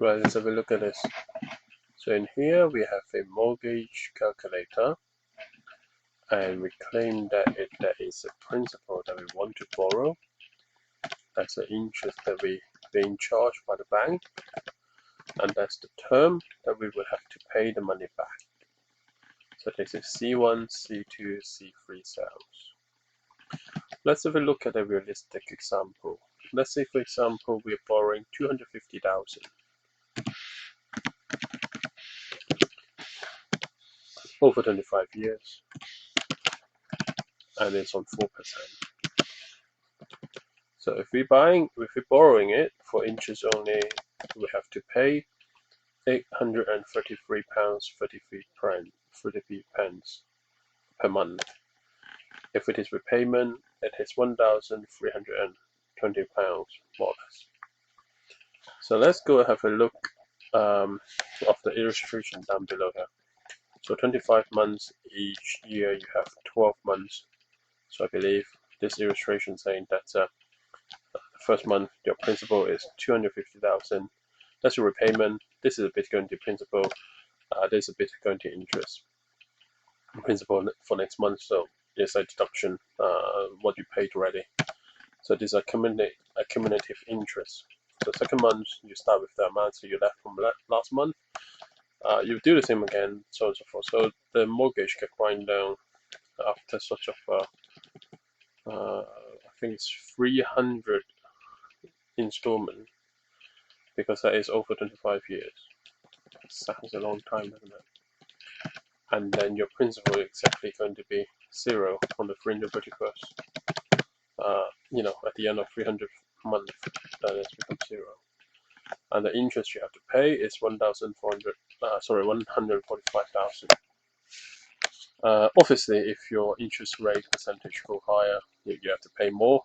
Right, let's have a look at this. So in here we have a mortgage calculator, and we claim that there is a principal that we want to borrow. That's the interest that we being charged by the bank, and that's the term that we will have to pay the money back. So this is C1, C2, C3 cells. Let's have a look at a realistic example. Let's say, for example, we're borrowing 250,000 over 25 years, and it's on 4%. So if we're borrowing it for interest only, we have to pay £833.33 per month. If it is repayment, it is £1,320, more or less. So let's go and have a look of the illustration down below here. So 25 months, each year you have 12 months. So I believe this illustration saying that the first month your principal is 250,000. That's your repayment. This is a bit going to principal. There's a bit going to interest. Principal for next month, so there's a deduction what you paid already. So this is a cumulative interest. So second month you start with the amount that you left from last month. You do the same again, so on and so forth. So the mortgage can grind down after such of I think it's 300 installment, because that is over 25 years. Sounds a long time, doesn't it? And then your principal is exactly going to be 0 on the 331st. At the end of 300th month, that has become 0. And the interest you have to pay is 145,000. Obviously, if your interest rate percentage go higher, you have to pay more.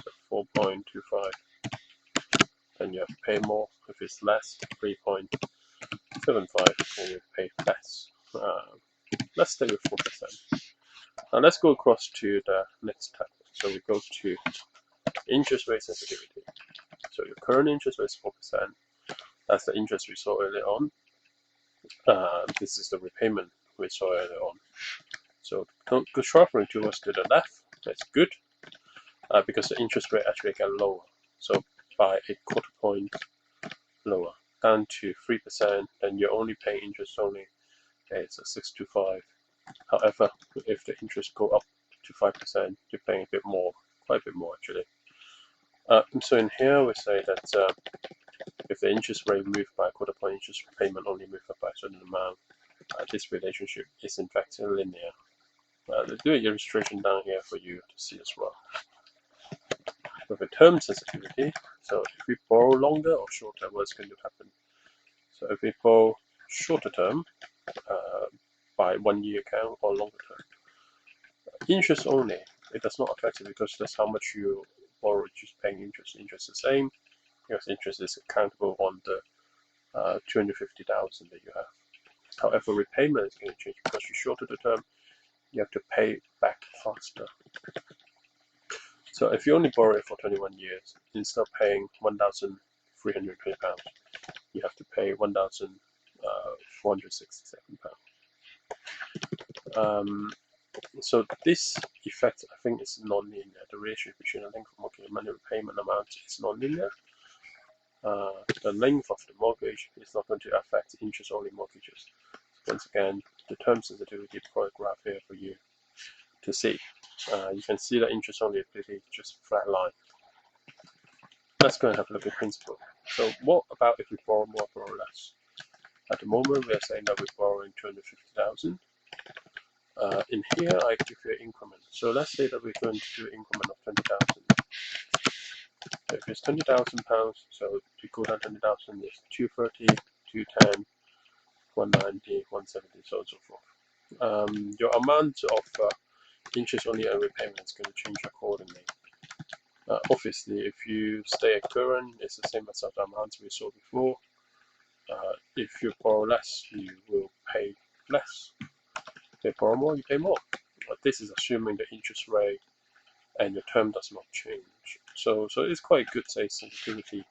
So 4.25. Then you have to pay more. If it's less, 3.75, then you pay less. Let's stay with 4%. Now let's go across to the next tab. So we go to interest rate sensitivity. So your current interest rate is 4%. That's the interest we saw earlier on. This is the repayment we saw earlier on. So go sharpening towards to the left. That's good, because the interest rate actually get lower. So by a quarter point lower, down to 3%, then you're only paying interest only. It's a 625. However, if the interest go up to 5%, you're paying a bit more, quite a bit more actually. So in here we say that if the interest rate moved by a quarter point, interest payment only moved up by a certain amount, this relationship is in fact linear. Let's do an illustration down here for you to see as well. With a term sensitivity, so if we borrow longer or shorter, what's going to happen? So if we borrow shorter term, by 1 year account or longer term, interest only, it does not affect it, because that's how much you borrow, just paying interest. Interest is the same, because interest is accountable on the 250,000 that you have. However, repayment is going to change, because you shorter the term, you have to pay back faster. So if you only borrow it for 21 years, instead of paying £1,320, you have to pay £1,467. So this effect, I think, is non-linear. The ratio between the length of mortgage and money repayment amount is non-linear. The length of the mortgage is not going to affect interest-only mortgages. Once again, the term sensitivity plot graph here for you to see. You can see that interest only is pretty just flat line. Let's go and have a look at principal. So what about if we borrow more, borrow less? At the moment, we are saying that we're borrowing 250,000. In here, I give you an increment. So let's say that we're going to do an increment of 20,000. So if it's £20,000, so to go down 20,000 is 230, 210, 190, 170, so on and so forth. Your amount of interest only and repayment is going to change accordingly. Obviously, if you stay at current, it's the same as the amounts we saw before. If you borrow less, you will pay less. If you borrow more, you pay more. But this is assuming the interest rate and your term does not change. So it's quite good, say, sensitivity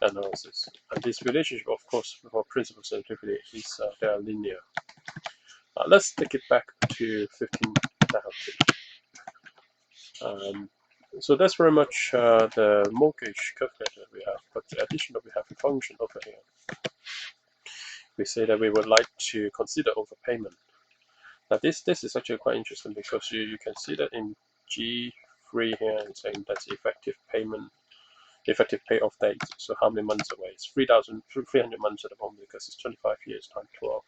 analysis. And this relationship, of course, for principal sensitivity is they are linear. Let's take it back to 15,000. So that's very much the mortgage calculator we have, but additionally we have a function over here. We say that we would like to consider overpayment. Now this is actually quite interesting because you can see that in G3 here, it's saying that's effective payoff date. So how many months away? It's 300 months at the moment because it's 25 years times 12.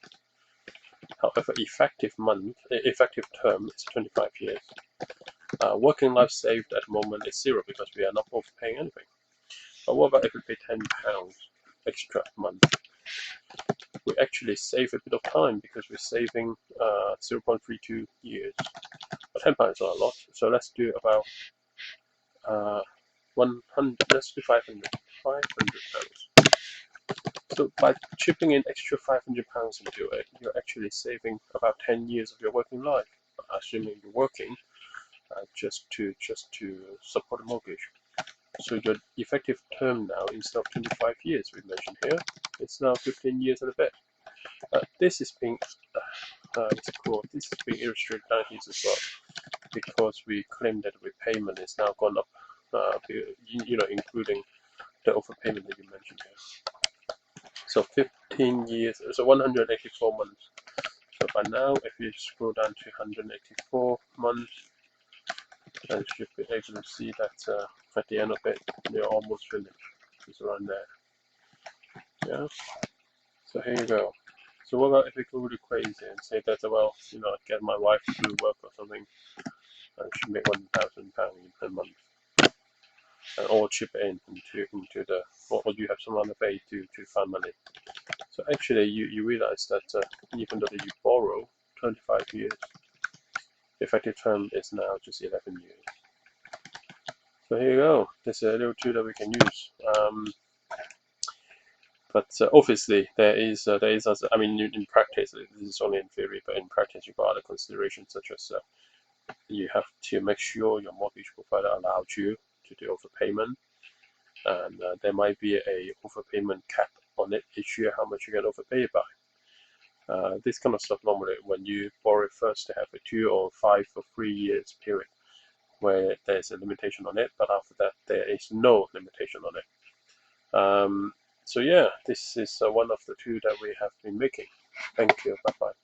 However, effective term is 25 years. Working life saved at the moment is 0 because we are not overpaying anything. But what about if we pay £10 extra a month? We actually save a bit of time because we're saving 0.32 years. But £10 is not a lot, so let's do about 100. Let's do 500. £500. So by chipping in extra £500 into it, you're actually saving about 10 years of your working life, assuming you're working just to support a mortgage. So your effective term now, instead of 25 years we mentioned here, it's now 15 years and a bit. This is being illustrated down here as well, because we claim that repayment is now gone up, including the overpayment that you mentioned here. So 15 years, so 184 months. So by now, if you scroll down to 184 months, then you should be able to see that at the end of it, you're almost finished. It's around there. Yeah. So here you go. So what about if we go really crazy and say that, well, get my wife to do work or something, and she make £1,000 per month, and all chip in into the, or you have some other way to find money. So actually, you realize that even though you borrow 25 years, effective term is now just 11 years. So here you go. There's a little tool that we can use. But obviously, there is I mean, in practice, this is only in theory, but in practice, you've got other considerations such as you have to make sure your mortgage provider allows you to do overpayment, and there might be a overpayment cap on it each year, how much you can overpay by. This kind of stuff normally, when you borrow first, they have a 2 or 5 or 3 years period where there's a limitation on it, but after that, there is no limitation on it. So yeah, this is one of the two that we have been making. Thank you. Bye bye.